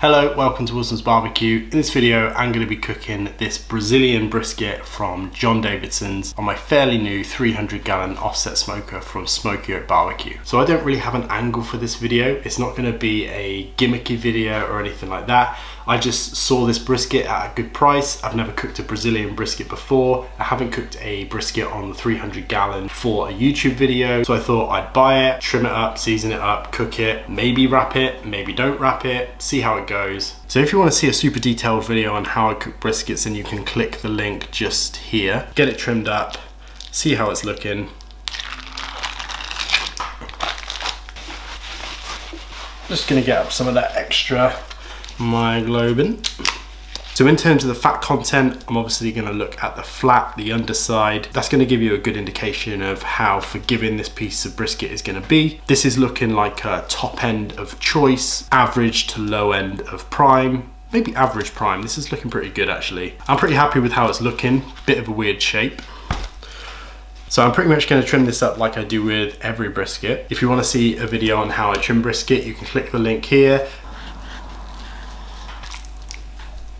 Hello, welcome to Wilson's Barbecue. In this video, I'm going to be cooking this Brazilian brisket from John Davidson's on my fairly new 300 gallon offset smoker from Smoky Oak Barbecue. So I don't really have an angle for this video. It's not going to be a gimmicky video or anything like that. I just saw this brisket at a good price. I've never cooked a Brazilian brisket before. I haven't cooked a brisket on the 300 gallon for a YouTube video. So I thought I'd buy it, trim it up, season it up, cook it, maybe wrap it, maybe don't wrap it, see how it goes. So if you want to see a super detailed video on how I cook briskets, then you can click the link just here. Get it trimmed up, see how it's looking. Just gonna get up some of that extra myoglobin. So in terms of the fat content, I'm obviously going to look at the flat, the underside. That's going to give you a good indication of how forgiving this piece of brisket is going to be. This is looking like a top end of choice, average to low end of prime, maybe average prime. This is looking pretty good actually. I'm pretty happy with how it's looking, bit of a weird shape. So I'm pretty much going to trim this up like I do with every brisket. If you want to see a video on how I trim brisket, you can click the link here.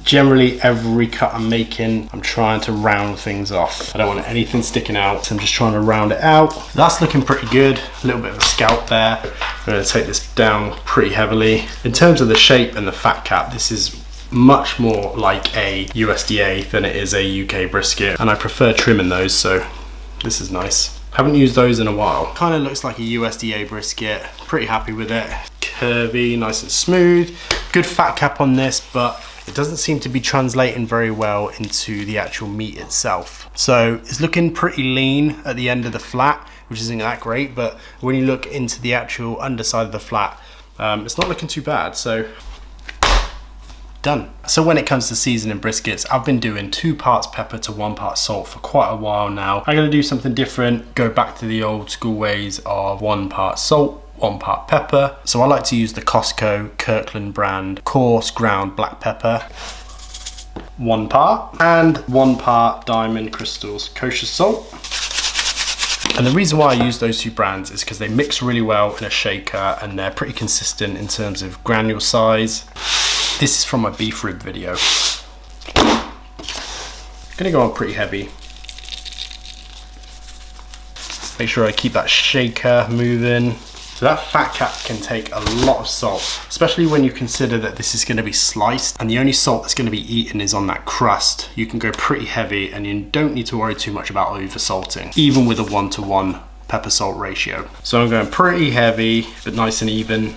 Generally, every cut I'm making, I'm trying to round things off. I don't want anything sticking out, so I'm just trying to round it out. That's looking pretty good. A little bit of a scalp there. I'm going to take this down pretty heavily. In terms of the shape and the fat cap, this is much more like a USDA than it is a UK brisket, and I prefer trimming those, so this is nice. Haven't used those in a while. Kind of looks like a USDA brisket. Pretty happy with it. Curvy, nice and smooth. Good fat cap on this, but it doesn't seem to be translating very well into the actual meat itself. So it's looking pretty lean at the end of the flat, which isn't that great, but when you look into the actual underside of the flat, it's not looking too bad. So done. So when it comes to seasoning briskets, I've been doing 2 parts pepper to 1 part salt for quite a while now. I'm gonna do something different, go back to the old school ways of 1 part salt, 1 part pepper. So I like to use the Costco Kirkland brand coarse ground black pepper, 1 part, and 1 part Diamond Crystals kosher salt. And the reason why I use those 2 brands is because they mix really well in a shaker and they're pretty consistent in terms of granule size. This is from my beef rib video. Gonna go on pretty heavy. Make sure I keep that shaker moving. So that fat cap can take a lot of salt, especially when you consider that this is going to be sliced and the only salt that's going to be eaten is on that crust. You can go pretty heavy and you don't need to worry too much about over salting, even with a 1-to-1 pepper salt ratio. So I'm going pretty heavy, but nice and even.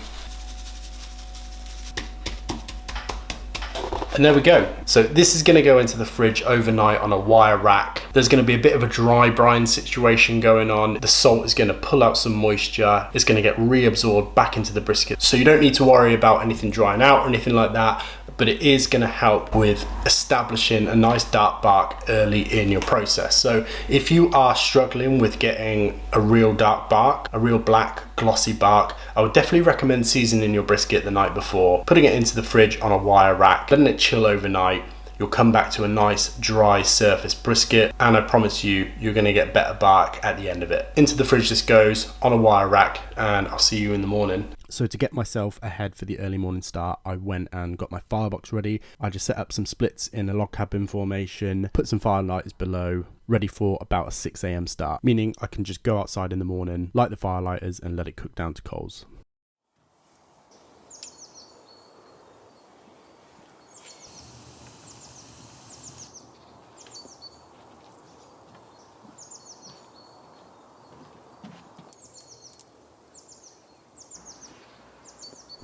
And there we go. So this is gonna go into the fridge overnight on a wire rack. There's gonna be a bit of a dry brine situation going on. The salt is gonna pull out some moisture. It's gonna get reabsorbed back into the brisket. So you don't need to worry about anything drying out or anything like that, but it is gonna help with establishing a nice dark bark early in your process. So if you are struggling with getting a real dark bark, a real black glossy bark, I would definitely recommend seasoning your brisket the night before, putting it into the fridge on a wire rack, letting it chill overnight. You'll come back to a nice dry surface brisket, and I promise you, you're gonna get better bark at the end of it. Into the fridge this goes on a wire rack, and I'll see you in the morning. So to get myself ahead for the early morning start, I went and got my firebox ready. I just set up some splits in a log cabin formation, put some firelighters below, ready for about a 6 AM start, meaning I can just go outside in the morning, light the firelighters and let it cook down to coals.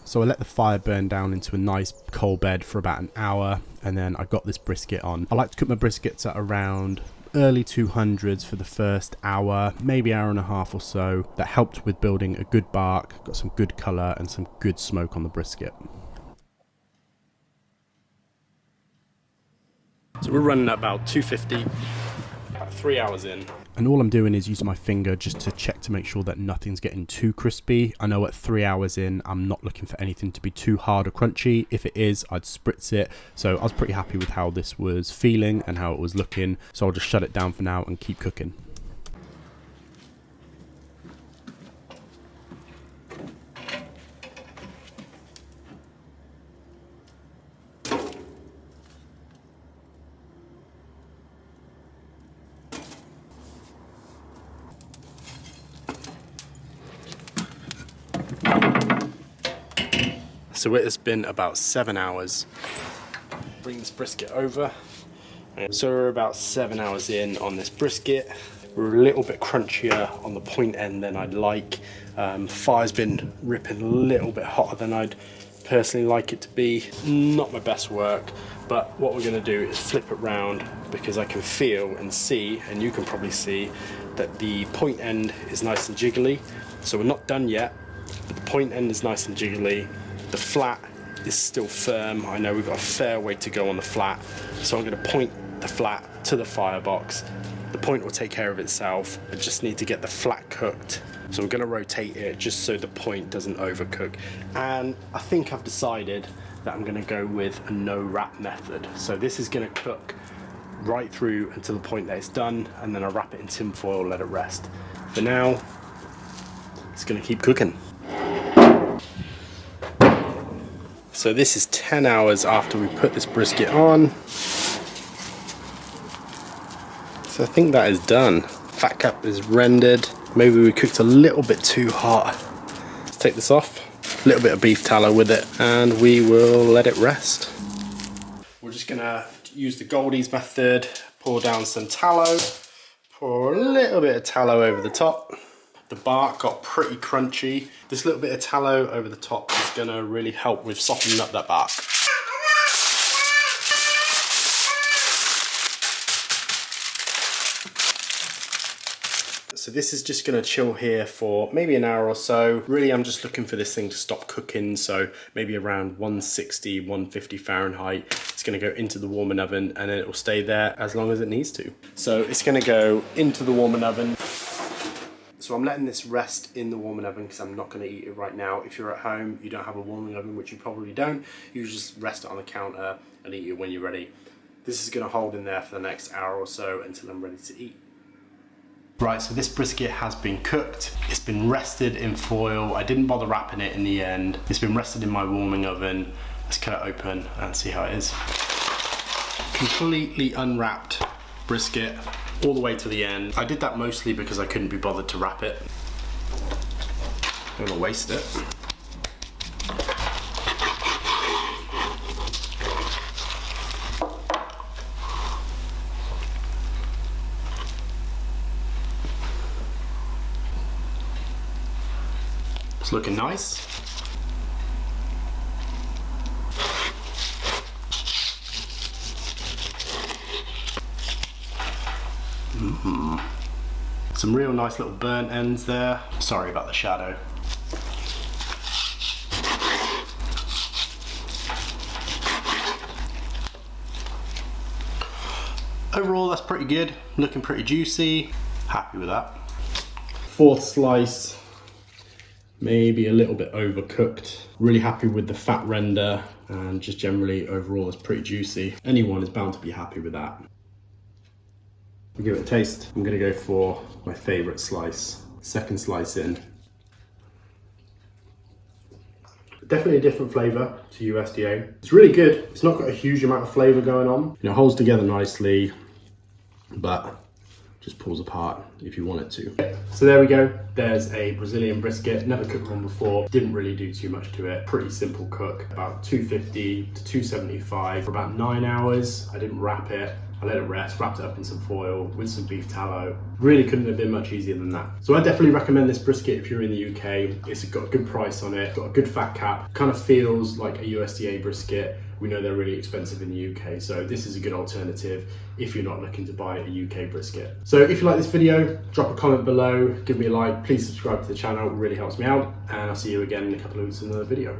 So I let the fire burn down into a nice coal bed for about an hour, and then I got this brisket on. I like to cook my briskets at around early 200s for the first hour, maybe hour and a half or so. That helped with building a good bark, got some good colour and some good smoke on the brisket. So we're running at about 250, about 3 hours in. And all I'm doing is using my finger just to check to make sure that nothing's getting too crispy. I know at 3 hours in, I'm not looking for anything to be too hard or crunchy. If it is, I'd spritz it. So I was pretty happy with how this was feeling and how it was looking. So I'll just shut it down for now and keep cooking. So it has been about 7 hours. Bring this brisket over. So we're about 7 hours in on this brisket. We're a little bit crunchier on the point end than I'd like. Fire's been ripping a little bit hotter than I'd personally like it to be. Not my best work, but what we're going to do is flip it round, because I can feel and see, and you can probably see, that the point end is nice and jiggly. So we're not done yet, but the point end is nice and jiggly. The flat is still firm. I know we've got a fair way to go on the flat, so I'm going to point the flat to the firebox. The point will take care of itself. I just need to get the flat cooked. So I'm going to rotate it just so the point doesn't overcook. And I think I've decided that I'm going to go with a no wrap method. So this is going to cook right through until the point that it's done, and then I wrap it in tin foil, let it rest. For now, it's going to keep cooking. So this is 10 hours after we put this brisket on. So I think that is done. Fat cap is rendered. Maybe we cooked a little bit too hot. Let's take this off. A little bit of beef tallow with it, and we will let it rest. We're just gonna use the Goldees method. Pour down some tallow. Pour a little bit of tallow over the top. The bark got pretty crunchy. This little bit of tallow over the top is gonna really help with softening up that bark. So this is just gonna chill here for maybe an hour or so. Really, I'm just looking for this thing to stop cooking. So maybe around 160, 150 Fahrenheit. It's gonna go into the warming oven, and then it will stay there as long as it needs to. So it's gonna go into the warming oven. So I'm letting this rest in the warming oven because I'm not going to eat it right now. If you're at home, you don't have a warming oven, which you probably don't, you just rest it on the counter and eat it when you're ready. This is going to hold in there for the next hour or so until I'm ready to eat. Right, so this brisket has been cooked. It's been rested in foil. I didn't bother wrapping it in the end. It's been rested in my warming oven. Let's cut it open and see how it is. Completely unwrapped brisket all the way to the end. I did that mostly because I couldn't be bothered to wrap it. I'm gonna waste it. It's looking nice. Some real nice little burnt ends there. Sorry about the shadow. Overall, that's pretty good. Looking pretty juicy. Happy with that. Fourth slice, maybe a little bit overcooked. Really happy with the fat render, and just generally overall it's pretty juicy. Anyone is bound to be happy with that. We'll give it a taste. I'm gonna go for my favorite slice. Second slice in. Definitely a different flavor to USDA. It's really good. It's not got a huge amount of flavor going on. It holds together nicely, but just pulls apart if you want it to. So there we go. There's a Brazilian brisket. Never cooked one before. Didn't really do too much to it. Pretty simple cook. About 250 to 275 for about 9 hours. I didn't wrap it. I let it rest, wrapped it up in some foil with some beef tallow. Really couldn't have been much easier than that. So I definitely recommend this brisket if you're in the UK. It's got a good price on it, got a good fat cap. Kind of feels like a USDA brisket. We know they're really expensive in the UK, so this is a good alternative if you're not looking to buy a UK brisket. So if you like this video, drop a comment below, give me a like, please subscribe to the channel, it really helps me out, and I'll see you again in a couple of weeks in another video.